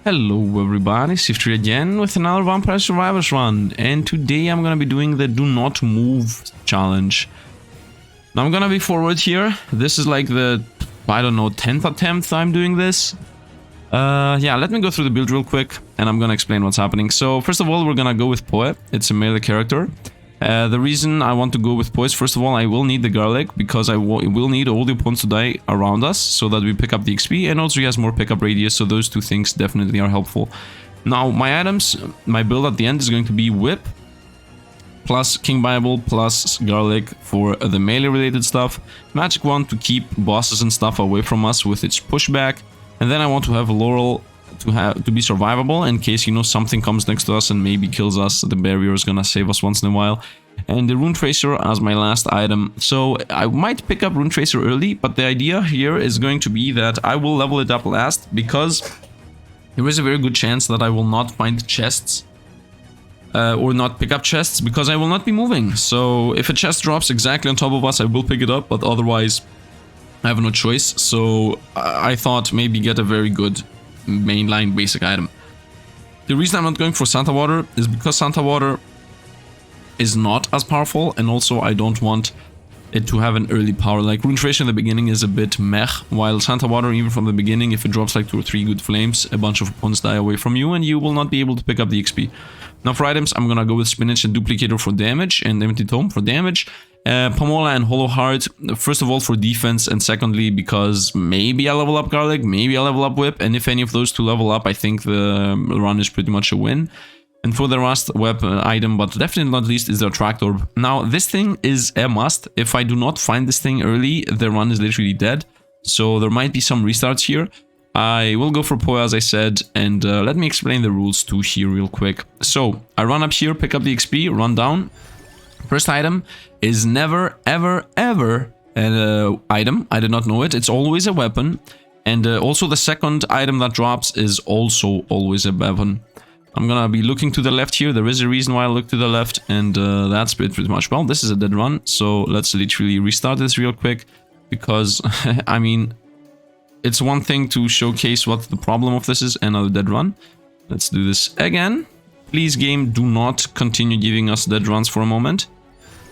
Hello everybody, Sifd again with another Vampire Survivors run, and today I'm gonna be doing the Do Not Move challenge. Now I'm gonna be forward here. This is like the, I don't know, 10th attempt I'm doing this. Yeah, let me go through the build real quick and I'm gonna explain what's happening. So first of all, we're gonna go with Poe. It's a melee character. The reason I want to go with Poe is, first of all, I will need the garlic because I will need all the opponents to die around us so that we pick up the XP, and also he has more pickup radius, so those two things definitely are helpful. Now, my items, my build at the end is going to be Whip, plus King Bible, plus Garlic for the melee related stuff, Magic Wand to keep bosses and stuff away from us with its pushback, and then I want to have Laurel to be survivable in case, you know, something comes next to us and maybe kills us. The barrier is gonna save us once in a while. And the Rune Tracer as my last item. So I might pick up Rune Tracer early, but the idea here is going to be that I will level it up last, because there is a very good chance that I will not find chests or not pick up chests, because I will not be moving. So if a chest drops exactly on top of us, I will pick it up, but otherwise I have no choice. So I thought maybe get a very good mainline basic item. The reason I'm not going for Santa Water is because Santa Water is not as powerful, and also I don't want it to have an early power. Like Rune Tracer in the beginning is a bit meh, while Santa Water, even from the beginning, if it drops like 2 or 3 good flames, a bunch of opponents die away from you and you will not be able to pick up the XP. Now for items, I'm gonna go with Spinach and Duplicator for damage, and Empty Tome for damage. Pomola and Hollow Heart, first of all for defense, and secondly because maybe I level up Garlic, maybe I level up Whip, and if any of those two level up, I think the run is pretty much a win. And for the last weapon item, but definitely not least, is the Attract Orb. Now this thing is a must. If I do not find this thing early, the run is literally dead. So there might be some restarts here. I will go for Poe, as I said, and let me explain the rules too here real quick. So I run up here, pick up the XP, run down. First item is never, ever, ever an item. I did not know it. It's always a weapon. And also the second item that drops is also always a weapon. I'm gonna be looking to the left here. There is a reason why I look to the left, and that's pretty much. Well, this is a dead run, so let's literally restart this real quick, because, I mean, it's one thing to showcase what the problem of this is, another dead run. Let's do this again. Please, game, do not continue giving us dead runs for a moment.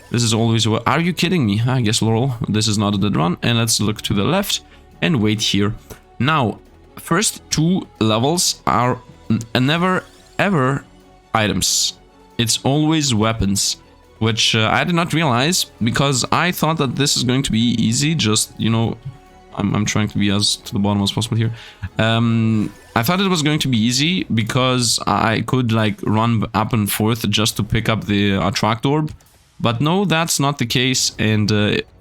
This is always... Are you kidding me? I guess, Laurel, this is not a dead run. And let's look to the left and wait here. Now, first 2 levels are never, ever items. It's always weapons, which I did not realize, because I thought that this is going to be easy. Just, you know, I'm trying to be as to the bottom as possible here. I thought it was going to be easy because I could like run up and forth just to pick up the Attract Orb. But no, that's not the case. And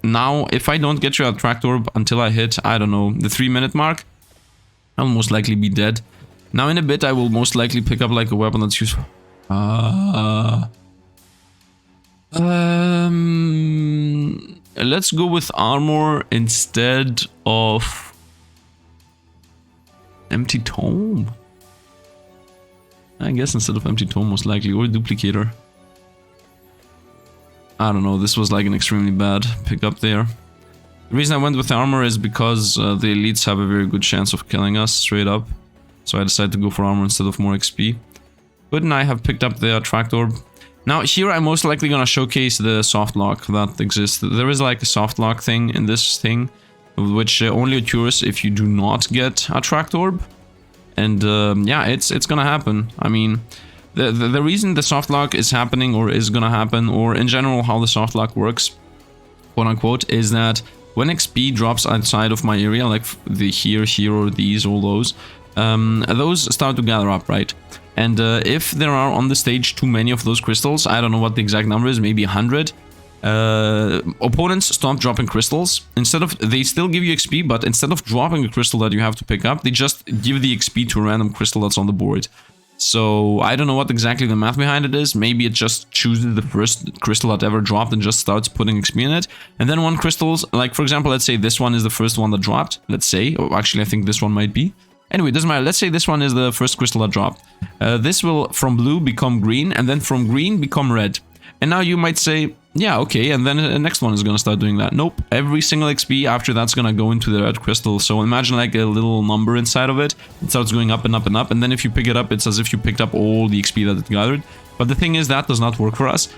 now if I don't get your Attract Orb until I hit, I don't know, the 3-minute mark, I'll most likely be dead. Now in a bit I will most likely pick up like a weapon that's useful. Let's go with armor instead of Empty Tome. I guess instead of Empty Tome most likely, or Duplicator. I don't know, this was like an extremely bad pickup there. The reason I went with armor is because the elites have a very good chance of killing us straight up. So I decided to go for armor instead of more XP. Hood and I have picked up the Attract Orb. Now here I'm most likely gonna showcase the soft lock that exists. There is like a soft lock thing in this thing, which only occurs if you do not get Attract Orb. And yeah, it's gonna happen. I mean, the reason the soft lock is happening, or is gonna happen, or in general how the soft lock works, quote unquote, is that when XP drops outside of my area, like the here, or these, all those start to gather up, right? And if there are on the stage too many of those crystals, I don't know what the exact number is, maybe 100, opponents stop dropping crystals. Instead of, they still give you XP, but instead of dropping a crystal that you have to pick up, they just give the XP to a random crystal that's on the board. So I don't know what exactly the math behind it is. Maybe it just chooses the first crystal that ever dropped and just starts putting XP in it. And then when crystals, like for example, let's say this one is the first one that dropped. Let's say, oh, actually I think this one might be. Anyway, it doesn't matter. Let's say this one is the first crystal that dropped. This will from blue become green, and then from green become red. And now you might say, yeah, okay, and then the next one is gonna start doing that. Nope, every single XP after that's gonna go into the red crystal. So imagine like a little number inside of it. It starts going up and up and up, and then if you pick it up, it's as if you picked up all the XP that it gathered. But the thing is, that does not work for us,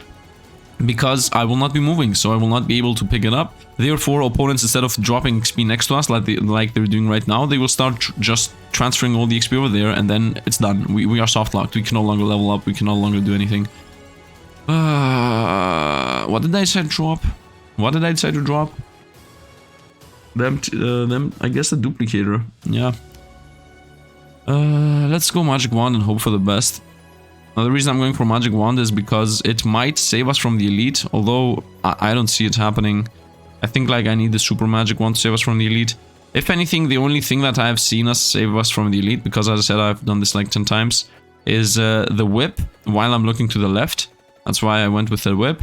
because I will not be moving, so I will not be able to pick it up. Therefore, opponents, instead of dropping XP next to us like they're doing right now, they will start just transferring all the XP over there, and then it's done. We are soft locked. We can no longer level up. We can no longer do anything. What did I say to drop? What did I say to drop? Them, I guess the duplicator. Yeah. Let's go Magic Wand and hope for the best. Now, the reason I'm going for Magic Wand is because it might save us from the Elite, although I don't see it happening. I think like I need the Super Magic Wand to save us from the Elite. If anything, the only thing that I have seen us save us from the Elite, because as I said, I've done this like 10 times, is the whip while I'm looking to the left. That's why I went with the whip.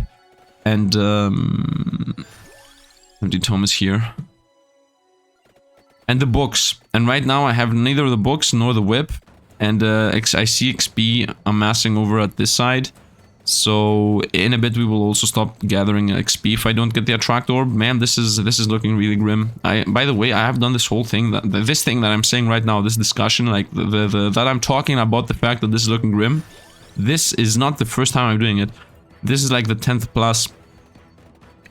And Empty Tome is here. And the books. And right now I have neither the books nor the whip. And I see XP amassing over at this side. So in a bit we will also stop gathering XP if I don't get the Attract Orb. Man, this is looking really grim. By the way, I have done this whole thing, this thing that I'm saying right now, this discussion, like that I'm talking about the fact that this is looking grim. This is not the first time I'm doing it. This is like the 10th plus.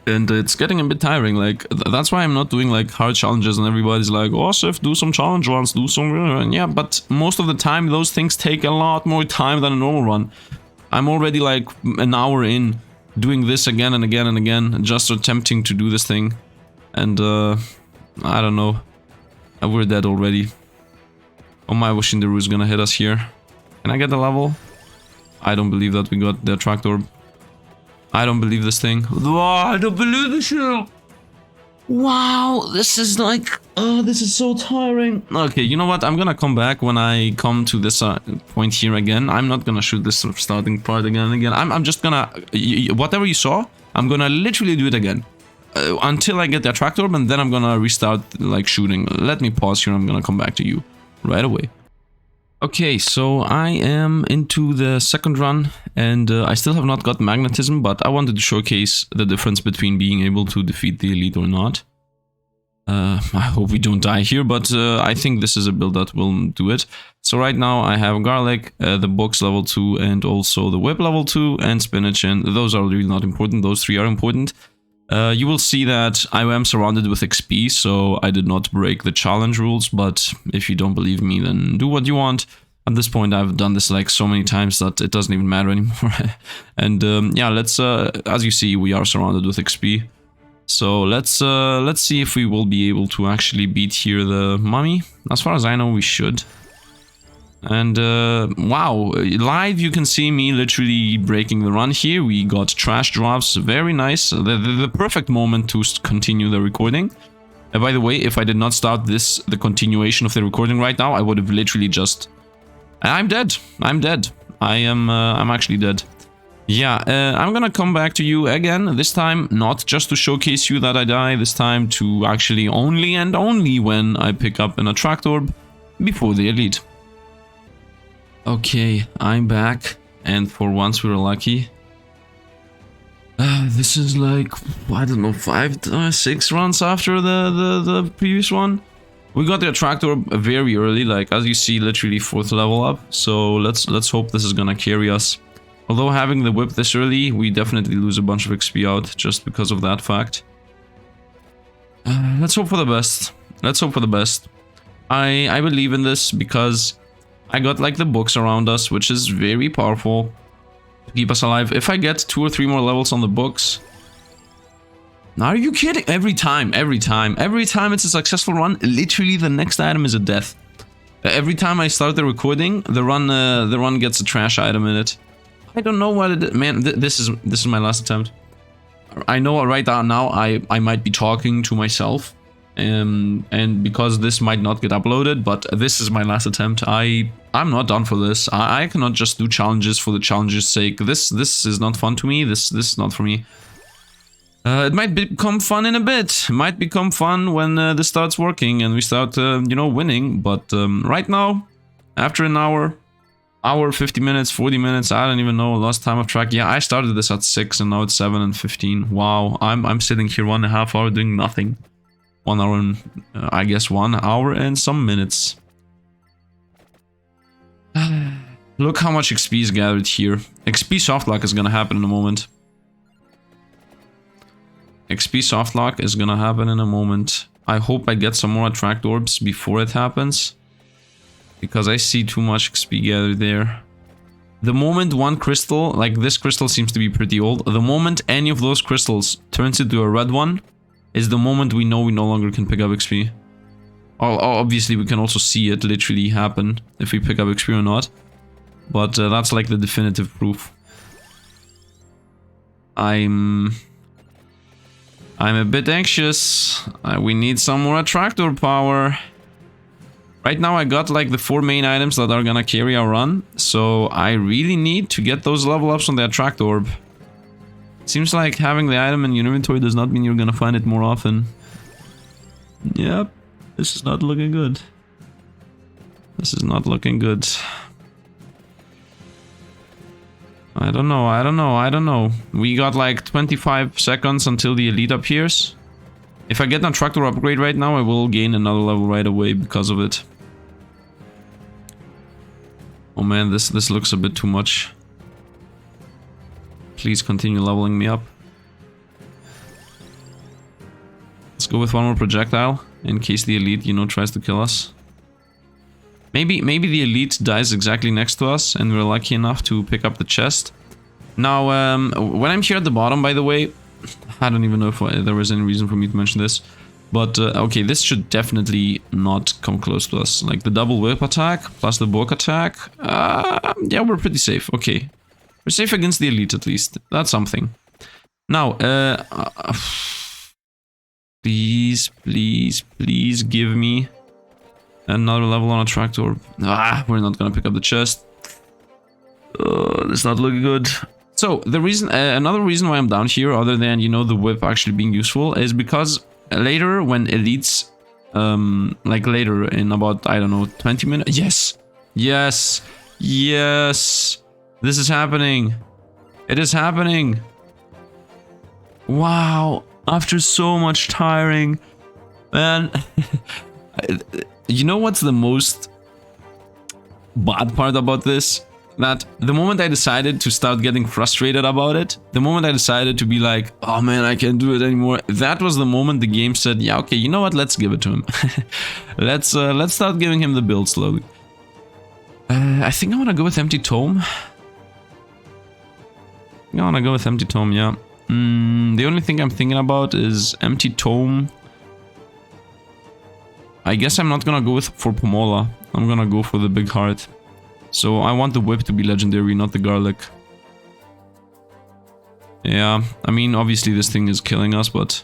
And it's getting a bit tiring, like, that's why I'm not doing, like, hard challenges and everybody's like, oh, Sifd, do some challenge runs, do some... Yeah, but most of the time, those things take a lot more time than a normal run. I'm already, like, an hour in, doing this again and again and again, just attempting to do this thing. And, I don't know. We're dead already. Oh my, wishing the is gonna hit us here. Can I get the level? I don't believe that we got the Attract Orb. I don't believe this thing. Oh, I don't believe this shit. Wow, this is like... Oh, this is so tiring. Okay, you know what? I'm gonna come back when I come to this point here again. I'm not gonna shoot this starting part again and again. I'm just gonna... Whatever you saw, I'm gonna literally do it again. Until I get the Attract Orb, and then I'm gonna restart, like, shooting. Let me pause here. I'm gonna come back to you right away. Okay, so I am into the second run, and I still have not got Magnetism, but I wanted to showcase the difference between being able to defeat the Elite or not. I hope we don't die here, but I think this is a build that will do it. So right now I have Garlic, the Books level 2, and also the Whip level 2, and Spinach, and those are really not important, those three are important. You will see that I am surrounded with XP, so I did not break the challenge rules, but if you don't believe me, then do what you want. At this point, I've done this like so many times that it doesn't even matter anymore. And yeah, let's, as you see, we are surrounded with XP. So let's see if we will be able to actually beat here the mummy. As far as I know, we should. And wow, live you can see me literally breaking the run here. We got trash drops, very nice. The perfect moment to continue the recording. By the way, if I did not start the continuation of the recording right now, I would have literally just... I'm dead. I'm dead. I'm actually dead. Yeah, I'm gonna come back to you again, this time not just to showcase you that I die, this time to actually only and only when I pick up an Attract Orb before the Elite. Okay, I'm back, and for once we were lucky. This is like, I don't know, 5, 6 runs after the previous one. We got the Attract Orb very early, like as you see, literally 4th level up. So let's hope this is gonna carry us. Although having the whip this early, we definitely lose a bunch of XP out just because of that fact. Let's hope for the best. Let's hope for the best. I believe in this because I got like the books around us, which is very powerful to keep us alive. If I get 2 or 3 more levels on the books... Are you kidding? Every time it's a successful run, literally the next item is a death. Every time I start the recording, the run gets a trash item in it. I don't know what it is. Man, this is my last attempt. I know right now I might be talking to myself, and because this might not get uploaded, but this is my last attempt. I'm not done for this. I cannot just do challenges for the challenge's sake. This is not fun to me. This is not for me. It might become fun in a bit. It might become fun when this starts working and we start, you know, winning. But right now, after an hour, hour, 50 minutes, 40 minutes, I don't even know, lost time of track. Yeah, I started this at 6 and now it's 7 and 15. Wow, I'm sitting here 1.5 hours doing nothing. 1 hour and, I guess 1 hour and some minutes. Look how much XP is gathered here. XP softlock is gonna happen in a moment. XP softlock is gonna happen in a moment. I hope I get some more attract orbs before it happens. Because I see too much XP gathered there. The moment one crystal, like this crystal seems to be pretty old. The moment any of those crystals turns into a red one, is the moment we know we no longer can pick up XP. Obviously we can also see it literally happen if we pick up XP or not. But that's like the definitive proof. I'm a bit anxious. We need some more attractor power. Right now I got like the 4 main items that are gonna carry our run. So I really need to get those level ups on the attract orb. Seems like having the item in your inventory does not mean you're gonna find it more often. Yep, this is not looking good. This is not looking good. I don't know. We got like 25 seconds until the elite appears. If I get an attractor upgrade right now, I will gain another level right away because of it. Oh man, this looks a bit too much. Please continue leveling me up. Let's go with one more projectile in case the elite, you know, tries to kill us. Maybe the elite dies exactly next to us and we're lucky enough to pick up the chest. Now, when I'm here at the bottom, by the way, I don't even know if there was any reason for me to mention this. But, okay, this should definitely not come close to us. Like, the double whip attack plus the book attack. Yeah, we're pretty safe. Okay. We're safe against the elite, at least. That's something. Now, please, please, please give me another level on attract orb. We're not gonna pick up the chest. That's not looking good. So, the reason, another reason why I'm down here, other than, you know, the whip actually being useful, is because later when elites, like later in about, I don't know, 20 minutes. Yes! Yes! Yes! This is happening! It is happening! Wow! After so much tiring, man. You know what's the most bad part about this? That the moment I decided to start getting frustrated about it, the moment I decided to be like, oh man, I can't do it anymore, that was the moment the game said, yeah, okay, you know what, let's give it to him. Let's start giving him the build slowly. I think I want to go with Empty Tome. I want to go with Empty Tome, yeah. The only thing I'm thinking about is Empty Tome. I guess I'm not gonna go for Pomola. I'm gonna go for the Big Heart. So I want the whip to be legendary, not the garlic. Yeah, I mean, obviously this thing is killing us, but...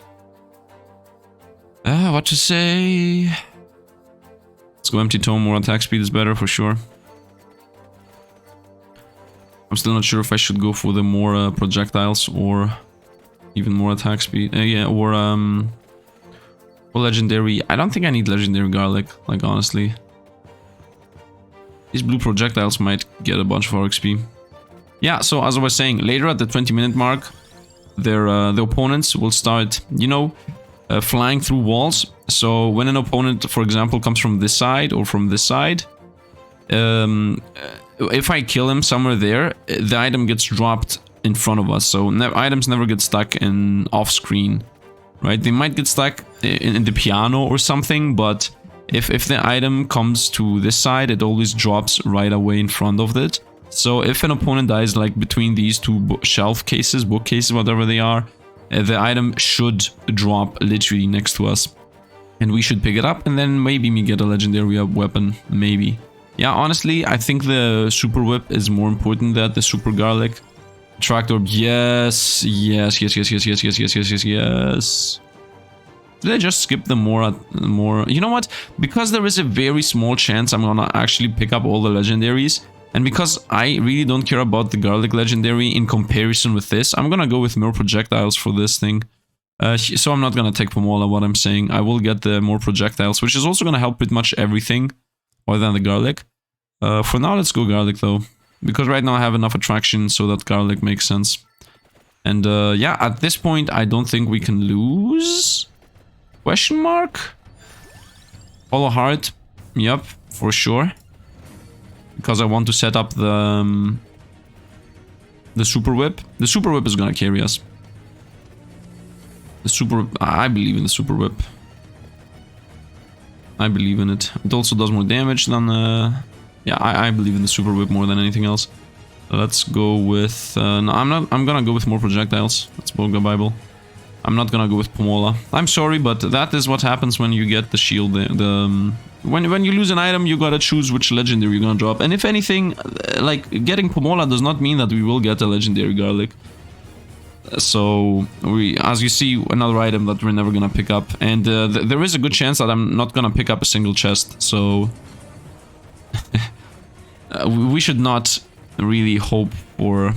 what to say? Let's go Empty Tome, more attack speed is better for sure. I'm still not sure if I should go for the more projectiles or even more attack speed. Yeah, or legendary. I don't think I need legendary garlic, like honestly. These blue projectiles might get a bunch of our XP. Yeah, so as I was saying, later at the 20-minute mark, the opponents will start, you know, flying through walls. So when an opponent, for example, comes from this side or from this side, if I kill him somewhere there, the item gets dropped in front of us. So items never get stuck in off-screen, right? They might get stuck in the piano or something, but if the item comes to this side, it always drops right away in front of it. So if an opponent dies like between these two shelf cases, bookcases, whatever they are, the item should drop literally next to us. And we should pick it up and then maybe me get a legendary weapon, maybe. Yeah, honestly, I think the super whip is more important than the super garlic. Attract orb, yes, yes, yes, yes, yes, yes, yes, yes, yes, yes, yes. Did I just skip the more? You know what? Because there is a very small chance I'm gonna actually pick up all the legendaries, and because I really don't care about the garlic legendary in comparison with this, I'm gonna go with more projectiles for this thing. So I'm not gonna take Pomola, what I'm saying. I will get the more projectiles, which is also gonna help pretty much everything other than the garlic. For now, let's go garlic though. Because right now I have enough attraction so that garlic makes sense. And yeah, at this point, I don't think we can lose. Question mark? Hollow heart. Yep, for sure. Because I want to set up the super whip. The super whip is gonna carry us. The super... I believe in the super whip. I believe in it. It also does more damage than... yeah, I believe in the super whip more than anything else. Let's go with... no, I'm gonna go with more projectiles. Let's Boga Bible. I'm not gonna go with Pomola. I'm sorry, but that is what happens when you get the shield. When you lose an item, you gotta choose which legendary you're gonna drop. And if anything, like, getting Pomola does not mean that we will get a legendary garlic. So, as you see, another item that we're never gonna pick up. And there is a good chance that I'm not gonna pick up a single chest, so... we should not really hope for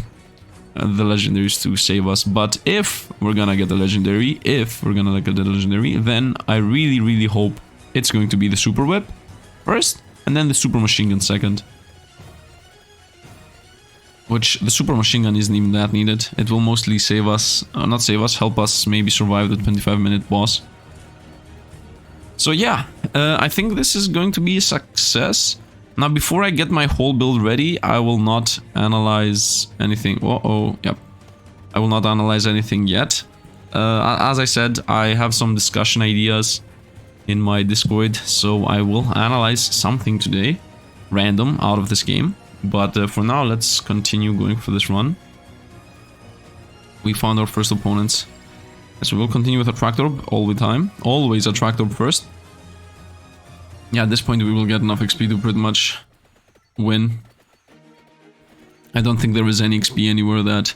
the legendaries to save us. But if we're gonna get the legendary, then I really, really hope it's going to be the super whip first, and then the super machine gun second. Which, the super machine gun isn't even that needed. It will mostly save us, not save us, help us maybe survive the 25-minute boss. So yeah, I think this is going to be a success. Now, before I get my whole build ready, I will not analyze anything. Yep. I will not analyze anything yet. As I said, I have some discussion ideas in my Discord, so I will analyze something today, random, out of this game. But for now, let's continue going for this run. We found our first opponents. So we'll continue with Attractor all the time. Always Attractor first. Yeah, at this point we will get enough XP to pretty much win. I don't think there is any XP anywhere that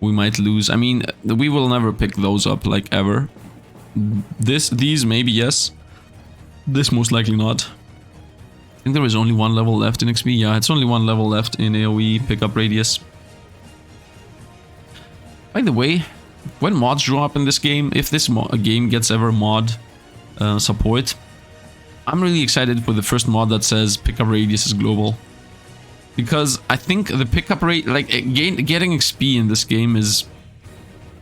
we might lose. I mean, we will never pick those up, like, ever. These maybe, yes. This most likely not. I think there is only one level left in XP. Yeah, it's only one level left in AoE pickup radius. By the way, when mods drop in this game, if this game gets ever mod support, I'm really excited for the first mod that says pickup radius is global. Because I think the pickup rate, like, getting XP in this game is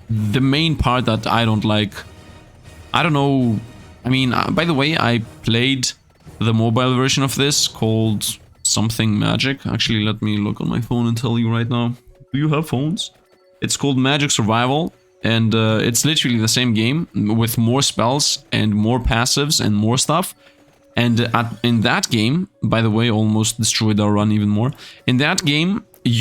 the main part that I don't like. I don't know. I mean, by the way, I played the mobile version of this called something magic. Actually, let me look on my phone and tell you right now. Do you have phones? It's called Magic Survival. And it's literally the same game with more spells and more passives and more stuff. And in that game, by the way, almost destroyed our run even more. In that game, when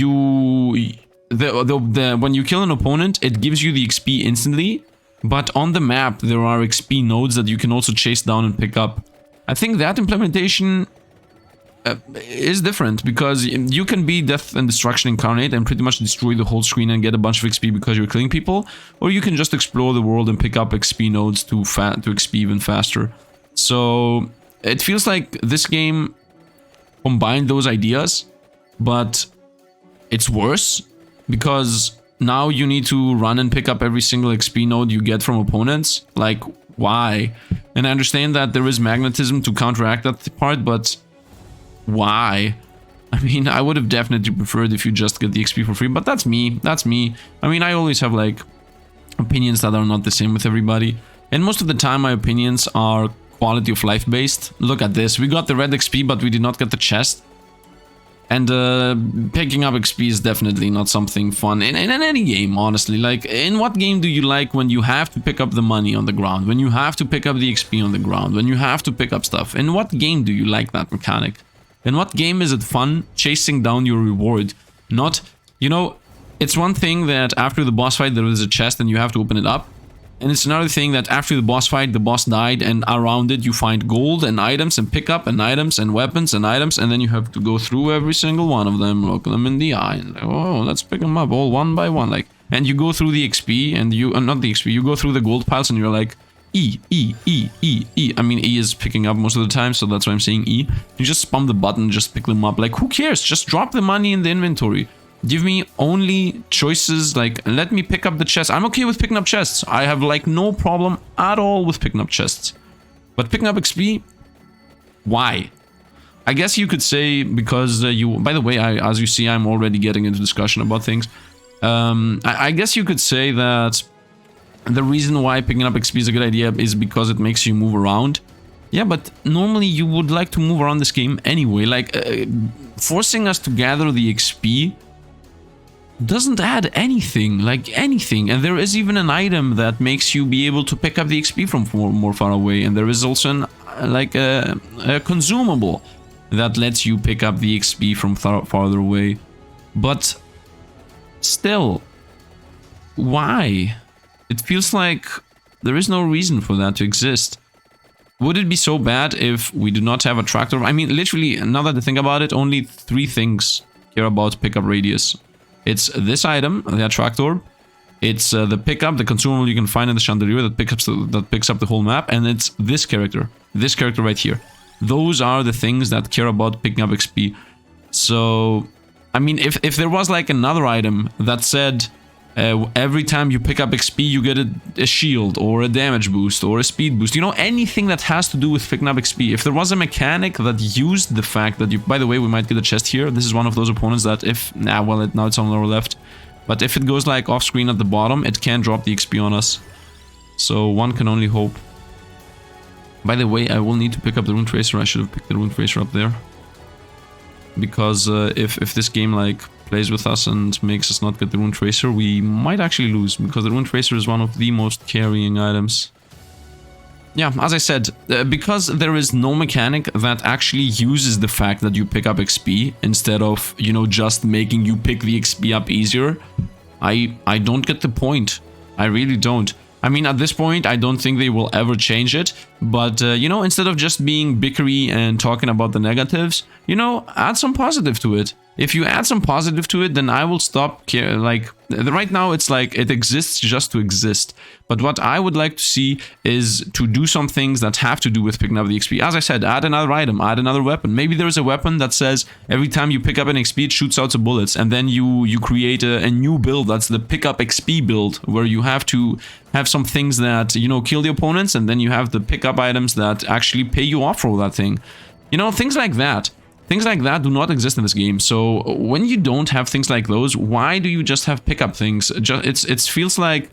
you kill an opponent, it gives you the XP instantly. But on the map, there are XP nodes that you can also chase down and pick up. I think that implementation is different, because you can be Death and Destruction Incarnate and pretty much destroy the whole screen and get a bunch of XP because you're killing people. Or you can just explore the world and pick up XP nodes to XP even faster. So it feels like this game combined those ideas, but it's worse because now you need to run and pick up every single XP node you get from opponents. Like, why? And I understand that there is magnetism to counteract that part, but why? I mean, I would have definitely preferred if you just get the XP for free, but that's me. That's me. I mean, I always have, like, opinions that are not the same with everybody. And most of the time, my opinions are quality of life based. Look at this. We got the red XP, but we did not get the chest. And picking up XP is definitely not something fun in any game, honestly. Like, in what game do you like when you have to pick up the money on the ground? When you have to pick up the XP on the ground? When you have to pick up stuff? In what game do you like that mechanic? In what game is it fun chasing down your reward? Not, you know, it's one thing that after the boss fight there is a chest and you have to open it up. And it's another thing that after the boss fight, the boss died, and around it you find gold and items and pick up and items and weapons and items, and then you have to go through every single one of them, look them in the eye, and like, oh, let's pick them up all one by one, like, and you go through the XP, and you, not the XP, you go through the gold piles, and you're like, E. I mean, E is picking up most of the time, so that's why I'm saying E. You just spam the button, just pick them up, like, who cares? Just drop the money in the inventory. Give me only choices, like, let me pick up the chest. I'm okay with picking up chests. I have, like, no problem at all with picking up chests. But picking up XP? Why? I guess you could say because you... By the way, as you see, I'm already getting into discussion about things. I guess you could say that the reason why picking up XP is a good idea is because it makes you move around. Yeah, but normally you would like to move around this game anyway. Like, forcing us to gather the XP doesn't add anything, like anything. And there is even an item that makes you be able to pick up the XP from more far away. And there is also a consumable that lets you pick up the XP from farther away. But still, why? It feels like there is no reason for that to exist. Would it be so bad if we do not have a tractor? I mean, literally, now that I think about it, only 3 things care about pickup radius. It's this item, the attractor. It's the pickup, the consumable you can find in the chandelier that picks up the whole map. And it's this character right here. Those are the things that care about picking up XP. So, I mean, if there was like another item that said every time you pick up XP you get a shield or a damage boost or a speed boost, you know, anything that has to do with picking up XP. If there was a mechanic that used the fact that you... By the way, we might get a chest here. This is one of those opponents that if... Nah, well, now it's on our left. But if it goes like off screen at the bottom, it can drop the XP on us. So one can only hope. By the way, I will need to pick up the Rune Tracer. I should have picked the Rune Tracer up there. Because if this game like plays with us and makes us not get the Rune Tracer, we might actually lose. Because the Rune Tracer is one of the most carrying items. Yeah, as I said, because there is no mechanic that actually uses the fact that you pick up XP instead of, you know, just making you pick the XP up easier, I don't get the point. I really don't. I mean, at this point, I don't think they will ever change it. But, you know, instead of just being bickery and talking about the negatives, you know, add some positive to it. If you add some positive to it, then I will stop caring. Like, right now, it's like it exists just to exist. But what I would like to see is to do some things that have to do with picking up the XP. As I said, add another item, add another weapon. Maybe there's a weapon that says every time you pick up an XP, it shoots out some bullets. And then you create a new build that's the pick up XP build, where you have to have some things that, you know, kill the opponents. And then you have the pickup items that actually pay you off for that thing. You know, things like that. Things like that do not exist in this game. So when you don't have things like those, why do you just have pickup things? It feels like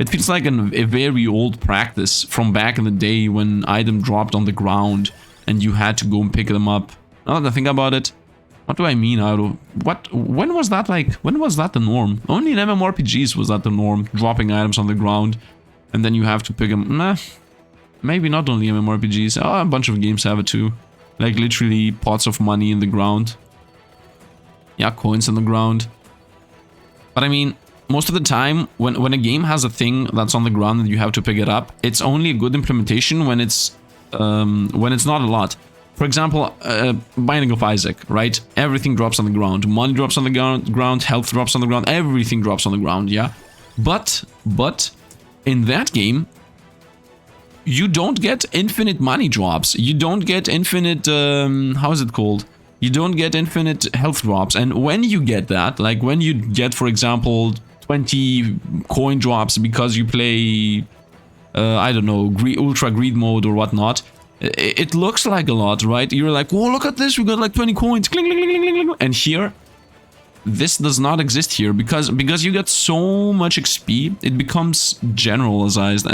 a very old practice from back in the day when item dropped on the ground and you had to go and pick them up. Now that I think about it, what do I mean? When was that like? When was that the norm? Only in MMORPGs was that the norm, dropping items on the ground, and then you have to pick them. Nah, maybe not only MMORPGs. Oh, a bunch of games have it too. Like literally pots of money in the ground. Yeah, coins in the ground. But I mean, most of the time, when a game has a thing that's on the ground and you have to pick it up, it's only a good implementation when it's not a lot. For example, Binding of Isaac, right? Everything drops on the ground. Money drops on the ground, health drops on the ground, everything drops on the ground, yeah? But, in that game, you don't get infinite money drops. You don't get infinite, how is it called? You don't get infinite health drops. And when you get that, like when you get, for example, 20 coin drops because you play, I don't know, ultra greed mode or whatnot, it looks like a lot, right? You're like, oh, look at this, we got like 20 coins, cling, cling, cling, cling, cling. And here, this does not exist here because you get so much XP, it becomes generalized.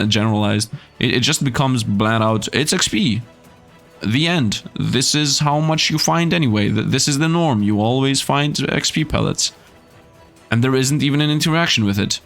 It just becomes bland out. It's XP. The end. This is how much you find anyway. This is the norm. You always find XP pellets. And there isn't even an interaction with it.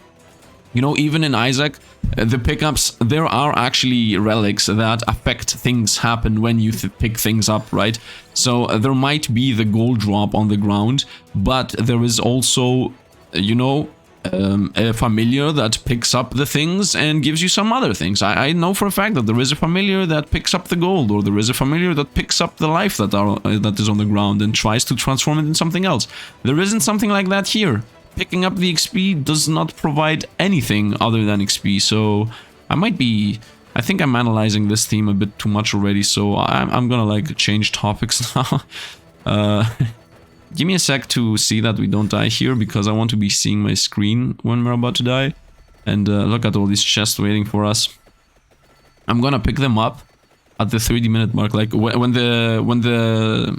You know, even in Isaac, the pickups, there are actually relics that affect things happen when you pick things up, right? So there might be the gold drop on the ground, but there is also, you know, a familiar that picks up the things and gives you some other things. I know for a fact that there is a familiar that picks up the gold, or there is a familiar that picks up the life that is on the ground and tries to transform it into something else. There isn't something like that here. Picking up the XP does not provide anything other than XP, so I think I'm analyzing this theme a bit too much already, so I'm gonna like change topics now. Give me a sec to see that we don't die here, because I want to be seeing my screen when we're about to die. And look at all these chests waiting for us. I'm gonna pick them up, at the 30-minute mark. Like when the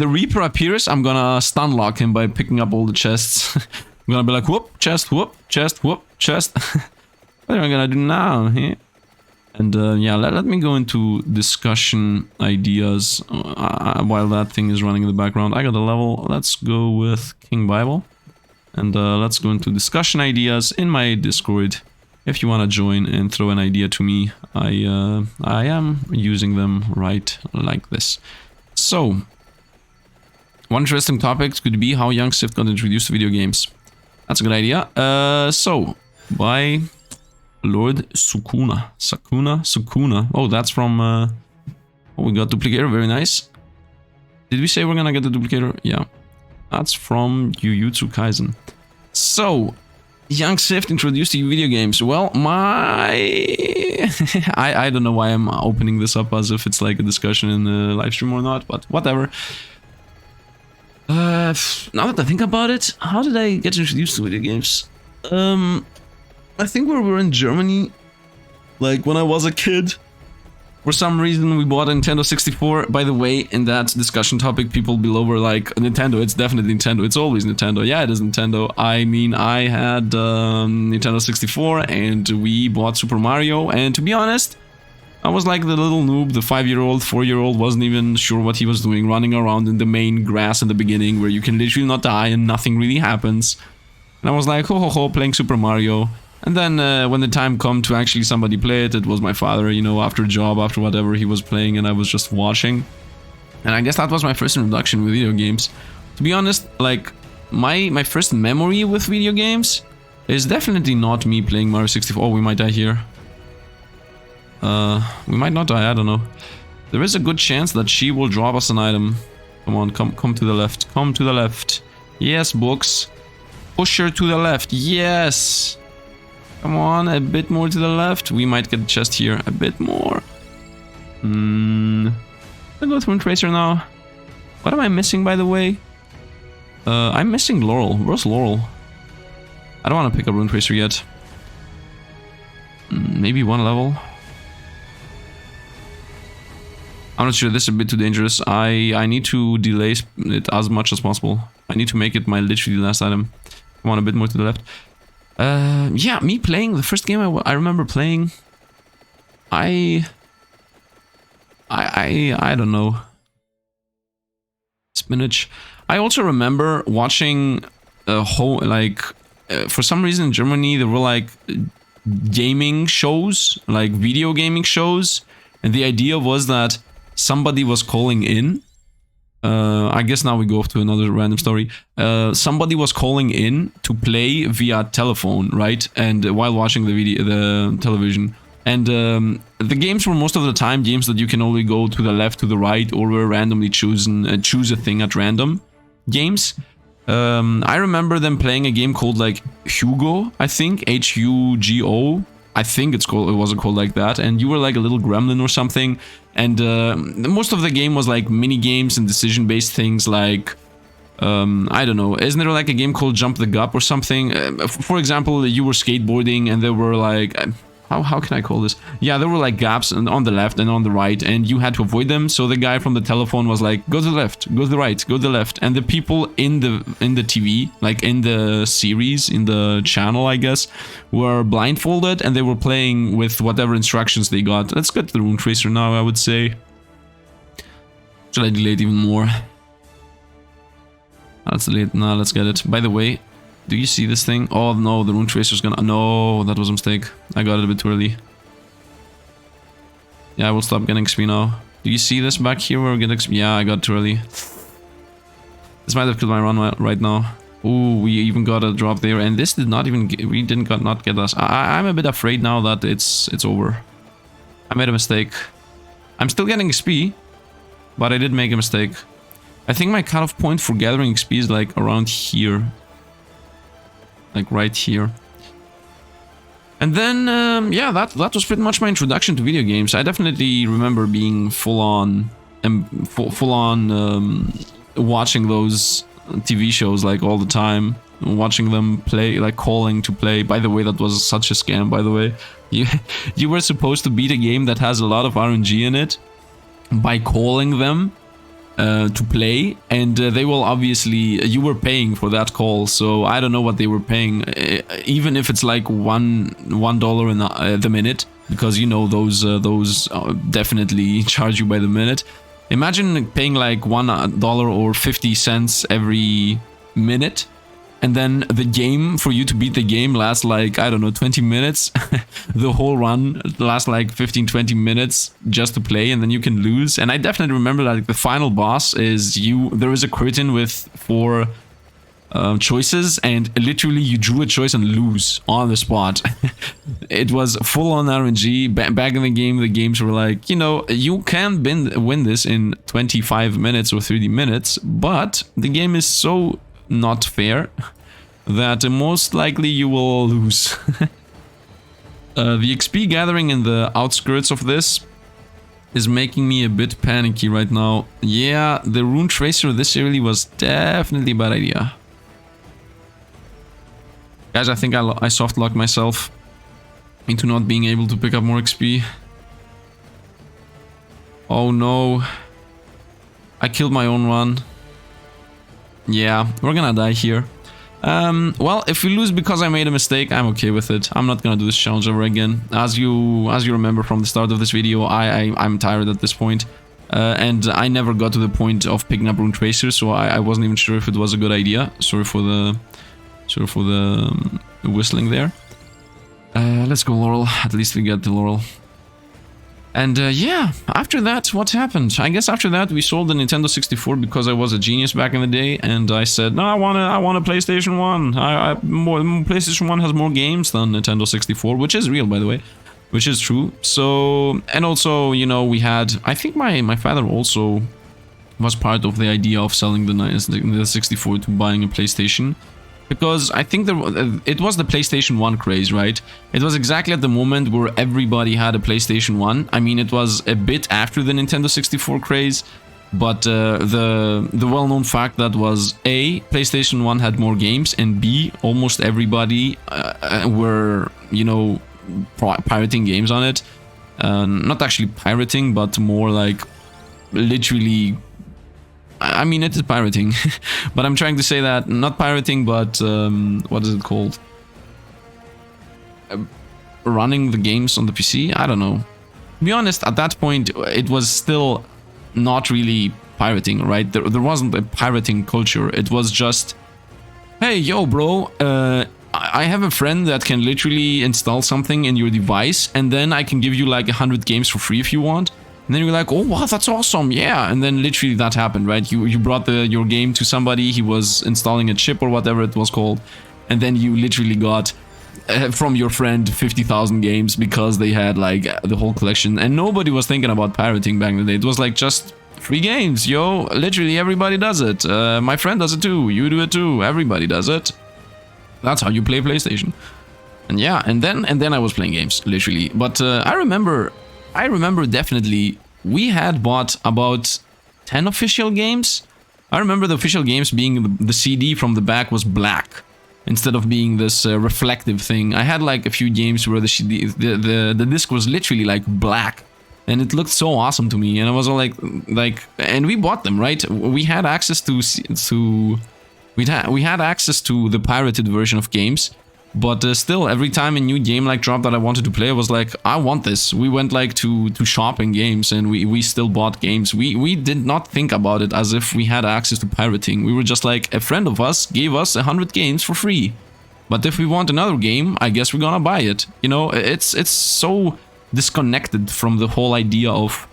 Reaper appears, I'm gonna stun lock him by picking up all the chests. I'm gonna be like, whoop, chest, whoop, chest, whoop, chest. What am I gonna do now? Here? And yeah, let me go into discussion ideas while that thing is running in the background. I got a level. Let's go with King Bible. And let's go into discussion ideas in my Discord. If you want to join and throw an idea to me, I am using them right like this. So, one interesting topic could be how young Sifd got introduced to video games. That's a good idea. So, by Lord Sukuna. Sukuna. Oh, that's from... oh, we got Duplicator. Very nice. Did we say we're gonna get the Duplicator? Yeah. That's from Jujutsu Kaisen. So, young Sifd introduced to you video games. Well, I don't know why I'm opening this up as if it's like a discussion in the live stream or not, but whatever. Now that I think about it, how did I get introduced to video games? I think we were in Germany, like when I was a kid. For some reason, we bought a Nintendo 64. By the way, in that discussion topic, people below were like, Nintendo, it's definitely Nintendo. It's always Nintendo. Yeah, it is Nintendo. I mean, I had Nintendo 64 and we bought Super Mario. And to be honest, I was like the little noob, the 5-year-old, 4-year-old, wasn't even sure what he was doing, running around in the main grass in the beginning where you can literally not die and nothing really happens. And I was like, ho ho ho, playing Super Mario. And then when the time come to actually somebody play it, it was my father, you know, after a job, after whatever he was playing, and I was just watching. And I guess that was my first introduction with video games. To be honest, like, my first memory with video games is definitely not me playing Mario 64. Oh, we might die here. We might not die, I don't know. There is a good chance that she will drop us an item. Come on, come to the left. Come to the left. Yes, books. Push her to the left. Yes! Come on, a bit more to the left. We might get a chest here. A bit more. I'll go through Tracer now. What am I missing, by the way? I'm missing Laurel. Where's Laurel? I don't want to pick up Rune Tracer yet. Maybe one level. I'm not sure. This is a bit too dangerous. I need to delay it as much as possible. I need to make it my literally last item. Come on, a bit more to the left. Yeah, me playing the first game I remember playing. I don't know. Spinach. I also remember watching a whole, like, for some reason in Germany there were like gaming shows, like video gaming shows, and the idea was that somebody was calling in. I guess now we go off to another random story. Somebody was calling in to play via telephone, right? And while watching the television. And the games were most of the time games that you can only go to the left, to the right, or were randomly chosen, choose a thing at random games. I remember them playing a game called like Hugo, I think, Hugo. I think it wasn't called like that, and you were like a little gremlin or something, and most of the game was like mini games and decision-based things like, I don't know, isn't there like a game called Jump the Gap or something? For example, you were skateboarding and there were like, how can I call this? Yeah, there were like gaps on the left and on the right, and you had to avoid them. So the guy from the telephone was like, go to the left, go to the right, go to the left. And the people in the TV, like in the series, in the channel, I guess, were blindfolded and they were playing with whatever instructions they got. Let's get to the Rune Tracer now, I would say. Should I delay it even more? Let's delay it. No, let's get it. By the way, do you see this thing? Oh no, the Rune Tracer's gonna... No, that was a mistake. I got it a bit too early. Yeah, I will stop getting XP now. Do you see this back here where we get XP? Yeah, I got it too early. This might have killed my run right now. Ooh, we even got a drop there, and this did not even get... We didn't not get us. I'm a bit afraid now that it's over. I made a mistake. I'm still getting XP, but I did make a mistake. I think my cutoff point for gathering XP is like around here. Like right here. And then, yeah, that was pretty much my introduction to video games. I definitely remember being full on watching those TV shows like all the time, watching them play, like calling to play. By the way, that was such a scam, by the way. You, you were supposed to beat a game that has a lot of RNG in it by calling them to play, and they will obviously, you were paying for that call, so I don't know what they were paying, even if it's like $1 in the minute, because you know those definitely charge you by the minute. Imagine paying like $1 or 50 cents every minute, and then the game, for you to beat the game, lasts like, I don't know, 20 minutes. The whole run lasts like 15-20 minutes just to play, and then you can lose. And I definitely remember that, like, the final boss is there is a curtain with 4 choices, and literally you drew a choice and lose on the spot. It was full on RNG. Back in the game, the games were like, you know, you can win this in 25 minutes or 30 minutes, but the game is so not fair that most likely you will lose. The XP gathering in the outskirts of this is making me a bit panicky right now. Yeah, the rune tracer this early was definitely a bad idea. Guys, I think I soft locked myself into not being able to pick up more XP. Oh no. I killed my own run. Yeah, we're gonna die here. Well, if we lose because I made a mistake, I'm okay with it. I'm not gonna do this challenge ever again. As you remember from the start of this video, I'm tired at this point. And I never got to the point of picking up rune tracers, so I wasn't even sure if it was a good idea. Sorry for the whistling there. Let's go Laurel. At least we get the Laurel. And yeah, after that, what happened? I guess after that we sold the Nintendo 64 because I was a genius back in the day, and I said, no, I want a PlayStation 1. PlayStation 1 has more games than Nintendo 64, which is real, by the way, which is true. So, and also, you know, we had, I think my father also was part of the idea of selling the 64 to buying a PlayStation. Because I think it was the PlayStation 1 craze, right? It was exactly at the moment where everybody had a PlayStation 1. I mean, it was a bit after the Nintendo 64 craze, but the well-known fact that was A, PlayStation 1 had more games, and B, almost everybody were, you know, pirating games on it. Not actually pirating, but more like literally... I mean, it is pirating, but I'm trying to say that, not pirating, but, what is it called? Running the games on the PC? I don't know. To be honest, at that point, it was still not really pirating, right? There wasn't a pirating culture. It was just, hey, yo, bro, I have a friend that can literally install something in your device, and then I can give you like 100 games for free if you want. And then you're like, oh wow, that's awesome, yeah. And then literally that happened, right? You brought your game to somebody, he was installing a chip or whatever it was called, and then you literally got from your friend 50,000 games because they had like the whole collection, and nobody was thinking about pirating back in the day. It was like just free games, yo. Literally everybody does it. My friend does it too. You do it too. Everybody does it. That's how you play PlayStation. And yeah, and then I was playing games, literally. But I remember definitely we had bought about 10 official games. I remember the official games being the CD from the back was black instead of being this reflective thing. I had like a few games where the CD, the disc was literally like black, and it looked so awesome to me. And I was all like, and we bought them, right? We had access to we had access to the pirated version of games. But still, every time a new game like dropped that I wanted to play, I was like, I want this. We went like to shopping games, and we still bought games. We did not think about it as if we had access to pirating. We were just like, a friend of us gave us 100 games for free. But if we want another game, I guess we're gonna buy it. You know, it's so disconnected from the whole idea of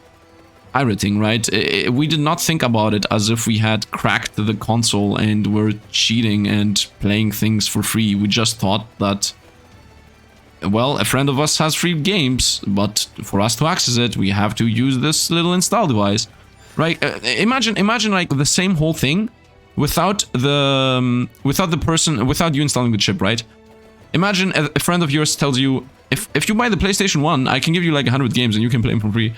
pirating, right? We did not think about it as if we had cracked the console and were cheating and playing things for free. We just thought that, well, a friend of us has free games, but for us to access it, we have to use this little install device, right? Imagine like the same whole thing without you installing the chip, right? Imagine a friend of yours tells you, if you buy the PlayStation 1, I can give you like 100 games and you can play them for free.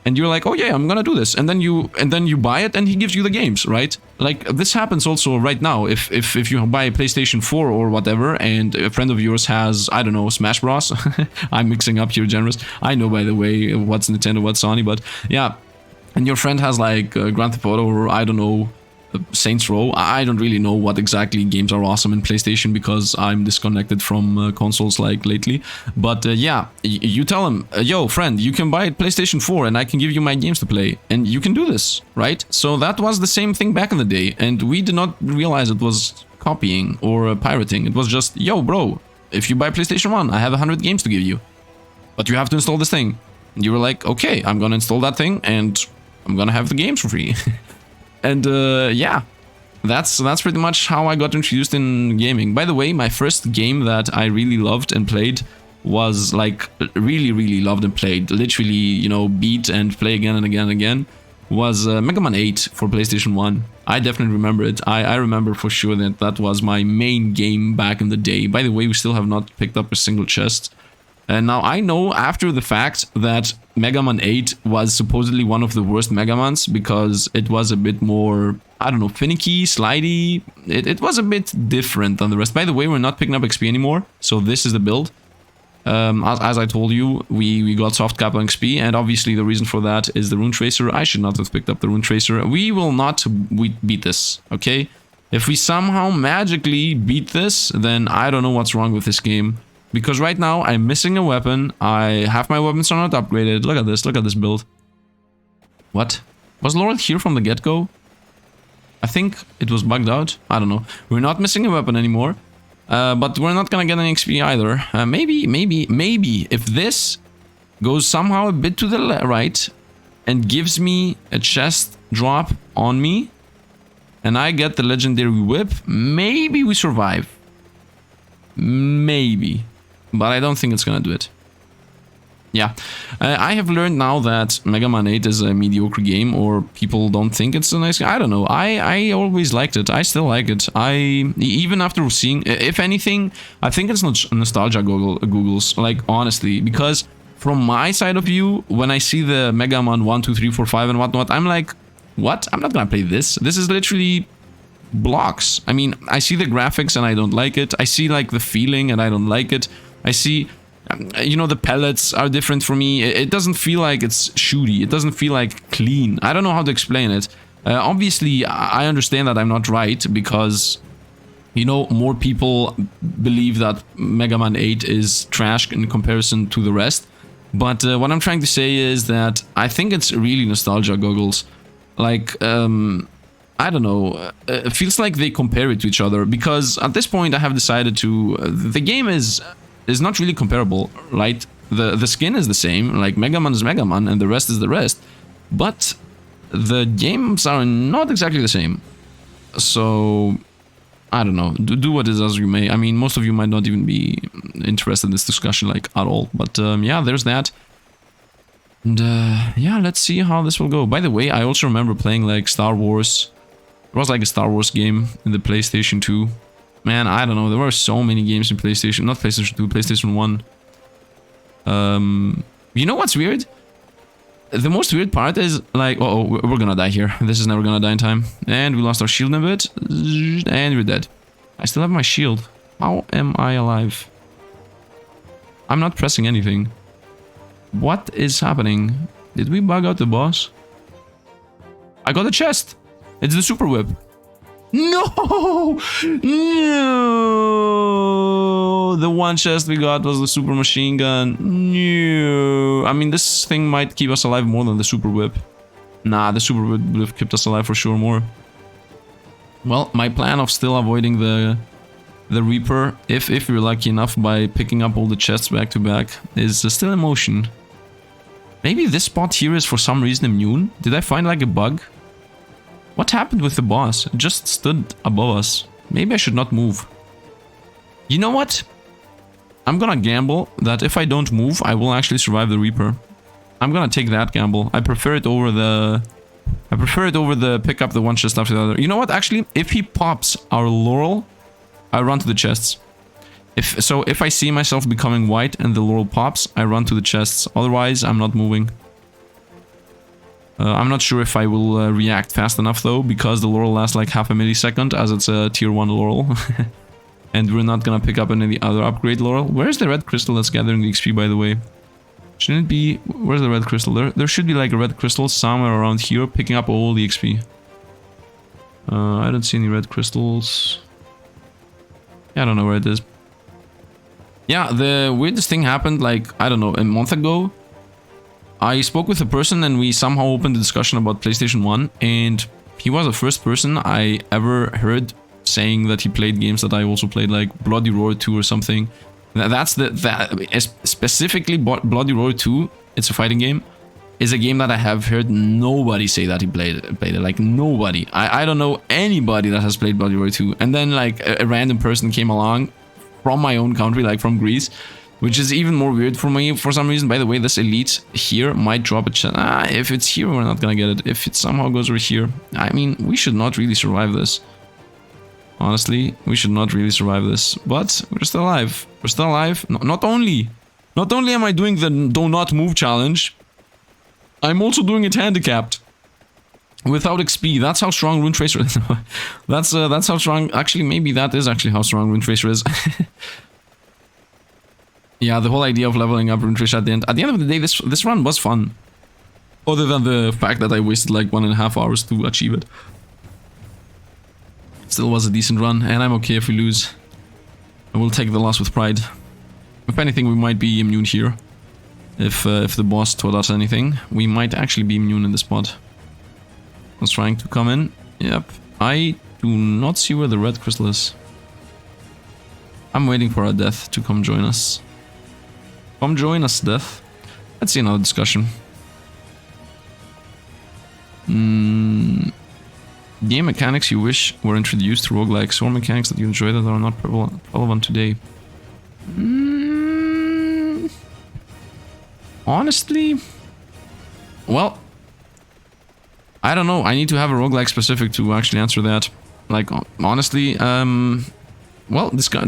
and you're like, oh yeah, I'm gonna do this, and then you buy it, and he gives you the games, right? Like, this happens also right now. If you buy a PlayStation 4 or whatever, and a friend of yours has, I don't know, Smash Bros. I'm mixing up here, generous. I know, by the way, what's Nintendo, what's Sony, but yeah. And your friend has like Grand Theft Auto, or I don't know, Saints Row. I don't really know what exactly games are awesome in PlayStation because I'm disconnected from consoles like lately. But yeah, you tell him, yo friend, you can buy a PlayStation 4 and I can give you my games to play. And you can do this, right? So that was the same thing back in the day. And we did not realize it was copying or pirating. It was just, yo bro, if you buy PlayStation 1, I have 100 games to give you. But you have to install this thing. And you were like, okay, I'm gonna install that thing and I'm gonna have the games for free. And yeah, that's pretty much how I got introduced in gaming. By the way, my first game that I really loved and played was like really loved and played, literally, you know, beat and play again and again and again, was Mega Man 8 for PlayStation 1. I definitely remember it. I remember for sure that that was my main game back in the day. By the way, we still have not picked up a single chest. And now I know after the fact that Mega Man 8 was supposedly one of the worst Mega Mans because it was a bit more, I don't know, finicky, slidey. It was a bit different than the rest. By the way, we're not picking up XP anymore, so this is the build. As I told you, we got soft cap on XP, and obviously the reason for that is the Rune Tracer. I should not have picked up the Rune Tracer. We will not beat this, okay? If we somehow magically beat this, then I don't know what's wrong with this game. Because right now, I'm missing a weapon. Half my weapons are not upgraded. Look at this build. What? Was Laurel here from the get-go? I think it was bugged out. I don't know. We're not missing a weapon anymore. But we're not gonna get any XP either. Maybe if this goes somehow a bit to the right and gives me a chest drop on me and I get the legendary whip, maybe we survive. Maybe. But I don't think it's gonna do it. Yeah, I have learned now that Mega Man 8 is a mediocre game, or people don't think it's a nice game. I don't know. I always liked it. I still like it. Even after seeing, if anything, I think it's not nostalgia googles, like honestly, because from my side of view, when I see the Mega Man 1, 2, 3, 4, 5 and whatnot, I'm like, what? I'm not gonna play this. This is literally blocks. I mean, I see the graphics and I don't like it. I see like the feeling and I don't like it. I see, you know, the pellets are different for me. It doesn't feel like it's shooty. It doesn't feel like clean. I don't know how to explain it. Obviously, I understand that I'm not right because, you know, more people believe that Mega Man 8 is trash in comparison to the rest. But what I'm trying to say is that I think it's really nostalgia goggles. Like, I don't know, it feels like they compare it to each other because at this point I have decided to, the game is not really comparable, right? The skin is the same, like Mega Man is Mega Man and the rest is the rest, but the games are not exactly the same. So, I don't know, do what it is as you may. I mean, most of you might not even be interested in this discussion, like, at all, but yeah, there's that. And yeah, let's see how this will go. By the way, I also remember playing like Star Wars. It was like a Star Wars game in the PlayStation 2. Man, I don't know. There were so many games in PlayStation. Not PlayStation 2, PlayStation 1. You know what's weird? The most weird part is like... Uh-oh, we're gonna die here. This is never gonna die in time. And we lost our shield in a bit. And we're dead. I still have my shield. How am I alive? I'm not pressing anything. What is happening? Did we bug out the boss? I got a chest! It's the super whip. No! No! The one chest we got was the super machine gun. No! I mean, this thing might keep us alive more than the super whip. Nah, the super whip would have kept us alive for sure more. Well, my plan of still avoiding the Reaper, if we're lucky enough by picking up all the chests back to back, is still in motion. Maybe this spot here is for some reason immune? Did I find like a bug? What happened with the boss? It just stood above us. Maybe I should not move. You know what? I'm gonna gamble that if I don't move, I will actually survive the Reaper. I'm gonna take that gamble. I prefer it over the pick up the one chest after the other. You know what? Actually, if he pops our Laurel, I run to the chests. If I see myself becoming white and the Laurel pops, I run to the chests. Otherwise, I'm not moving. I'm not sure if I will react fast enough though, because the laurel lasts like half a millisecond as it's a tier 1 laurel. And we're not gonna pick up any other upgrade laurel. Where's the red crystal that's gathering the XP, by the way? Shouldn't it be... Where's the red crystal? There should be like a red crystal somewhere around here picking up all the XP. I don't see any red crystals. Yeah, I don't know where it is. Yeah, the weirdest thing happened like, I don't know, a month ago. I spoke with a person and we somehow opened a discussion about PlayStation 1, and he was the first person I ever heard saying that he played games that I also played, like Bloody Roar 2 or something. Specifically Bloody Roar 2, it's a fighting game, is a game that I have heard nobody say that he played it. Like nobody. I don't know anybody that has played Bloody Roar 2. And then like a random person came along from my own country, like from Greece, which is even more weird for me for some reason. By the way, this elite here might drop a chance. If it's here, we're not gonna get it. If it somehow goes over here, I mean, we should not really survive this. Honestly, we should not really survive this. But we're still alive. We're still alive. Not only am I doing the do not move challenge, I'm also doing it handicapped. Without XP. That's how strong Rune Tracer is. That's how strong... Actually, maybe that is actually how strong Rune Tracer is. Yeah, the whole idea of leveling up Rune Tracer at the end. At the end of the day, this run was fun. Other than the fact that I wasted like 1.5 hours to achieve it. Still was a decent run, and I'm okay if we lose. I will take the loss with pride. If anything, we might be immune here. If the boss taught us anything, we might actually be immune in this spot. Was trying to come in. Yep. I do not see where the red crystal is. I'm waiting for our death to come join us. Come join us, death. Let's see another discussion. Game mechanics you wish were introduced to roguelikes, or mechanics that you enjoy that are not relevant today. Honestly, well, I don't know. I need to have a roguelike specific to actually answer that. Like, honestly, well, this guy,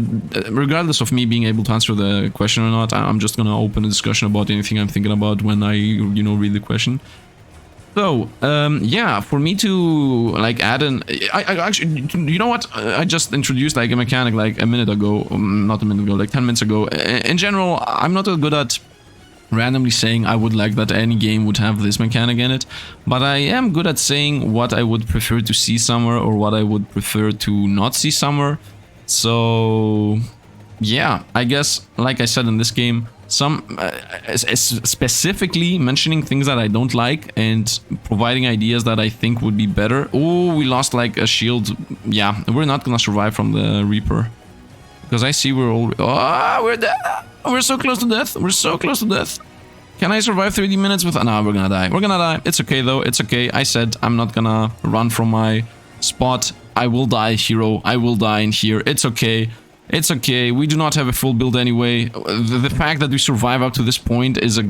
regardless of me being able to answer the question or not, I'm just gonna open a discussion about anything I'm thinking about when I, you know, read the question. So, yeah, for me to, like, add an... I actually, you know what? I just introduced, like, a mechanic, like, a minute ago. Not a minute ago, like, 10 minutes ago. In general, I'm not good at randomly saying I would like that any game would have this mechanic in it. But I am good at saying what I would prefer to see somewhere or what I would prefer to not see somewhere. So, yeah, I guess, like I said in this game, specifically mentioning things that I don't like and providing ideas that I think would be better. Oh, we lost like a shield. Yeah, we're not gonna survive from the Reaper. Because I see we're all... Oh, we're dead! We're so close to death. We're so close to death. Can I survive 30 minutes with... No, we're gonna die. We're gonna die. It's okay though. It's okay. I said I'm not gonna run from my spot. I will die, hero. I will die in here. It's okay. It's okay. We do not have a full build anyway. The fact that we survive up to this point is a...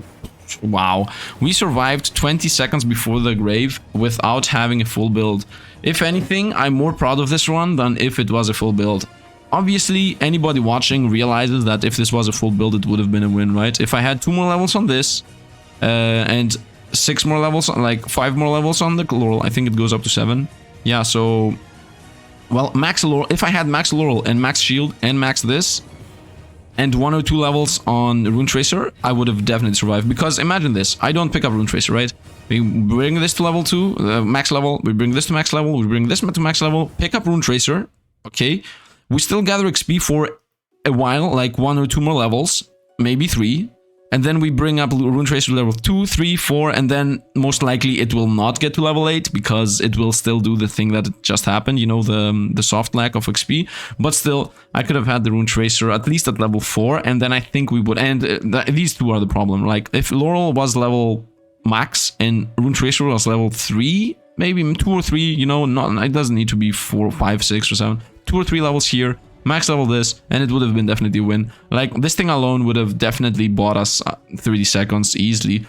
Wow. We survived 20 seconds before the grave without having a full build. If anything, I'm more proud of this run than if it was a full build. Obviously, anybody watching realizes that if this was a full build, it would have been a win, right? If I had 2 more levels on this, and 6 more levels, like 5 more levels on the Laurel, I think it goes up to 7. Yeah, so... Well, max Laurel, if I had max Laurel and max shield and max this, and 1 or 2 levels on Rune Tracer, I would have definitely survived. Because imagine this, I don't pick up Rune Tracer, right? We bring this to level 2, max level, we bring this to max level, we bring this to max level, pick up Rune Tracer, okay? We still gather XP for a while, like 1 or 2 more levels, maybe 3. And then we bring up Rune Tracer level 2, 3, 4, and then most likely it will not get to level 8 because it will still do the thing that just happened, you know, the soft lack of XP. But still, I could have had the Rune Tracer at least at level 4, and then I think we would... And these two are the problem. Like, if Laurel was level max and Rune Tracer was level 3, maybe 2 or 3, you know, not, it doesn't need to be 4, 5, 6, or 7. 2 or 3 levels here, max level this, and it would have been definitely a win. Like, this thing alone would have definitely bought us 30 seconds easily.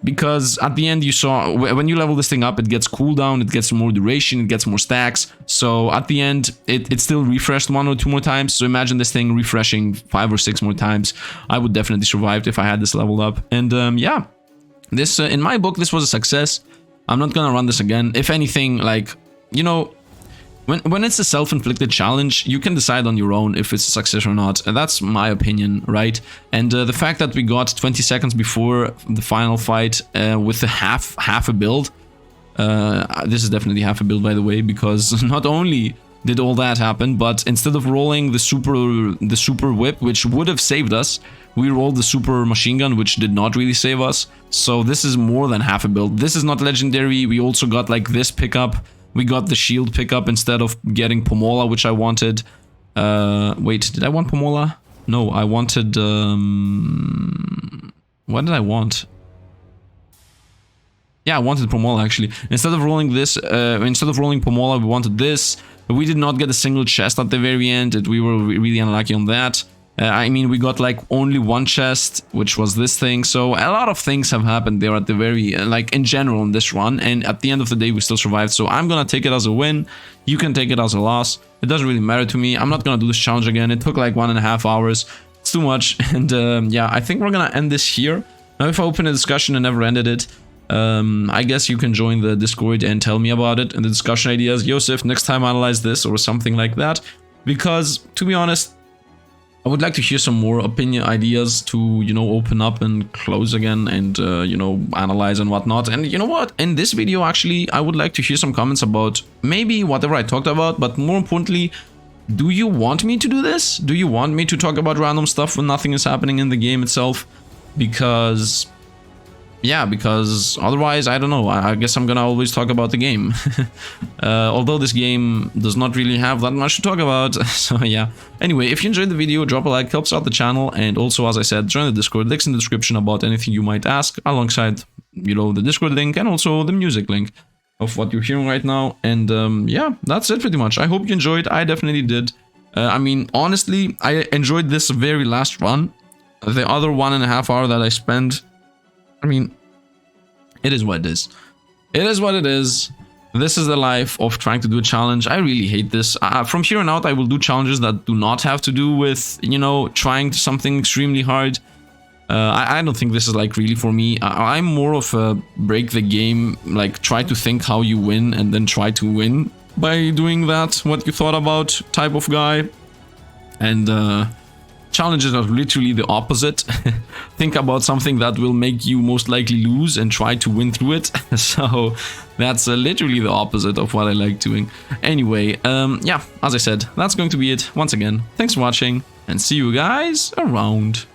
Because at the end you saw, when you level this thing up, it gets cooldown, it gets more duration, it gets more stacks. So at the end, it still refreshed 1 or 2 more times. So imagine this thing refreshing 5 or 6 more times. I would definitely survive if I had this leveled up. And yeah, this in my book, this was a success. I'm not gonna run this again. If anything, like, you know, when it's a self-inflicted challenge, you can decide on your own if it's a success or not. And that's my opinion, right? And the fact that we got 20 seconds before the final fight with the half a build, this is definitely half a build, by the way, because not only did all that happen, but instead of rolling the super whip, which would have saved us, we rolled the super machine gun, which did not really save us. So this is more than half a build. This is not legendary. We also got like this pickup. We got the shield pickup instead of getting Pomola, which I wanted. Wait, did I want Pomola? No, I wanted... what did I want? Yeah, I wanted Pomola, actually. Instead of rolling this, instead of rolling Pomola, we wanted this. We did not get a single chest at the very end. We were really unlucky on that. I mean, we got like only one chest, which was this thing. So a lot of things have happened there at the very, like in general in this run. And at the end of the day, we still survived. So I'm gonna take it as a win. You can take it as a loss. It doesn't really matter to me. I'm not gonna do this challenge again. It took like 1.5 hours. It's too much. And yeah, I think we're gonna end this here. Now, if I open a discussion and never ended it, I guess you can join the Discord and tell me about it and the discussion ideas. Joseph, next time analyze this or something like that. Because, to be honest, I would like to hear some more opinion ideas to, you know, open up and close again and, you know, analyze and whatnot. And you know what? In this video, actually, I would like to hear some comments about maybe whatever I talked about, but more importantly, do you want me to do this? Do you want me to talk about random stuff when nothing is happening in the game itself? Because... yeah, because otherwise, I don't know, I guess I'm gonna always talk about the game. Although this game does not really have that much to talk about, so yeah. Anyway, if you enjoyed the video, drop a like, helps out the channel, and also, as I said, join the Discord, links in the description about anything you might ask, alongside, you know, the Discord link, and also the music link of what you're hearing right now. And yeah, that's it pretty much. I hope you enjoyed, I definitely did. I mean, honestly, I enjoyed this very last run. The other 1.5 hours that I spent, I mean, it is what it is. It is what it is. This is the life of trying to do a challenge. I really hate this. From here on out, I will do challenges that do not have to do with, you know, trying something extremely hard. I don't think this is like really for me. I'm more of a break the game, like try to think how you win and then try to win by doing that, what you thought about type of guy. And challenges are literally the opposite. Think about something that will make you most likely lose and try to win through it. So that's literally the opposite of what I like doing. Anyway, yeah, as I said, that's going to be it. Once again, thanks for watching and see you guys around.